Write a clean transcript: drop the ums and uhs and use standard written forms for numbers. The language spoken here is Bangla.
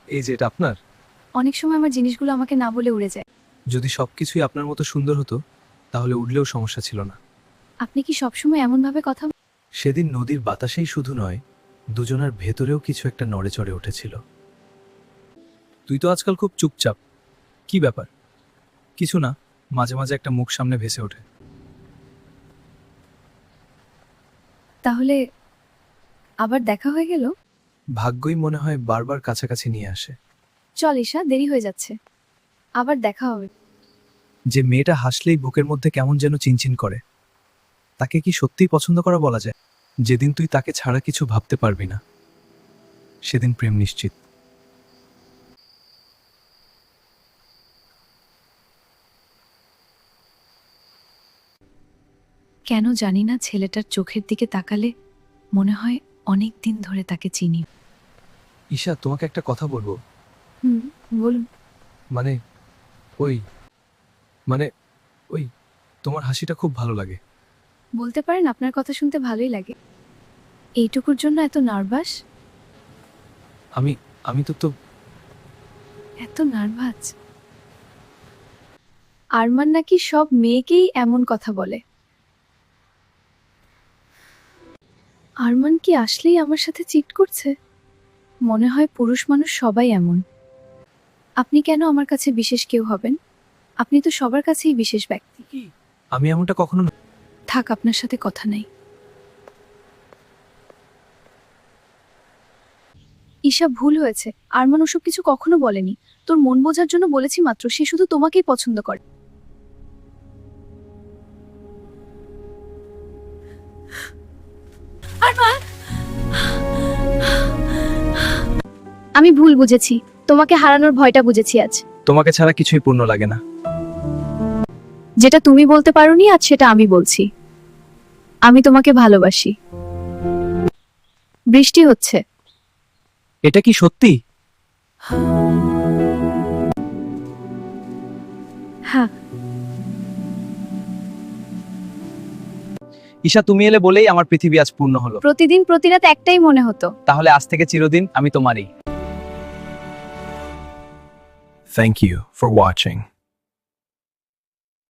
এই যে এটা আপনার? অনেক সময় আমার জিনিসগুলো আমাকে না বলে উড়ে যায়। যদি সবকিছুই আপনার মতো সুন্দর হতো তাহলে উঠলেও সমস্যা ছিল না। আপনি কি সবসময় এমনভাবে কথা সেদিন নদীর বাতাসেই শুধু নয়, দুজনের ভেতরেও কিছু একটা নড়েচড়ে উঠেছিল। তুই তো আজকাল খুব চুপচাপ, কি ব্যাপার? কিছু না, মাঝে মাঝে একটা মুখ সামনে ভেসে ওঠে। তাহলে আবার দেখা হয়ে গেল? ভাগ্যই মনে হয় বারবার কাছাকাছি নিয়ে আসে। চল ঈশা, দেরি হয়ে যাচ্ছে, আবার দেখা হবে। যে মেয়েটা হাসলেই বুকের মধ্যে কেমন যেন চিনচিন করে, তাকে কি সত্যিই পছন্দ করা বলা যায়? যেদিন তুই তাকে ছাড়া কিছু ভাবতে পারবি না, সেদিন প্রেম নিশ্চিত। কেন জানি না, ছেলেটার চোখের দিকে তাকালে মনে হয় অনেক দিন ধরে তাকে চিনি। ঈশা, তোমাকে একটা কথা বলবো। হুম, বলুন। মানে ওই মানে ওই তোমার হাসিটা খুব ভালো লাগে। বলতে পারেন, আপনার কথা শুনতে ভালোই লাগে। এইটুকুর জন্য এত নার্ভাস? আমি আমি তো এত নার্ভাস? আরমান নাকি সব মেয়েকেই এমন কথা বলে। আরমান কি আসলেই আমার সাথে চিট করছে? মনে হয় পুরুষ মানুষ সবাই এমন। আপনি কেন আমার কাছে বিশেষ কেউ হবেন? আপনি তো সবার কাছেই বিশেষ ব্যক্তি। আমি এমনটা কখনো থাক, আপনার সাথে কথা নাই। ঈশা, ভুল হয়েছে। আরমান ওসব কিছু কখনো বলেনি। তোর মন বোঝার জন্য বলেছি মাত্র। সে শুধু তোমাকেই পছন্দ করে। আরমান! আমি ভুল বুঝেছি। তোমাকে হারানোর ভয়টা বুঝেছি আজ। তোমাকে ছাড়া কিছুই পূর্ণ লাগে না। যেটা তুমি বলতে পারোনি আজ সেটা আমি বলছি। আমি তোমাকে ভালোবাসি। বৃষ্টি হচ্ছে। এটা কি সত্যি? হ্যাঁ। ঈশা, তুমি এলে বলেই আমার পৃথিবী আজ পূর্ণ হলো। প্রতিদিন প্রতি রাত একটাই মনে হতো। তাহলে আজ থেকে চিরদিন আমি তোমারই। Thank you for watching.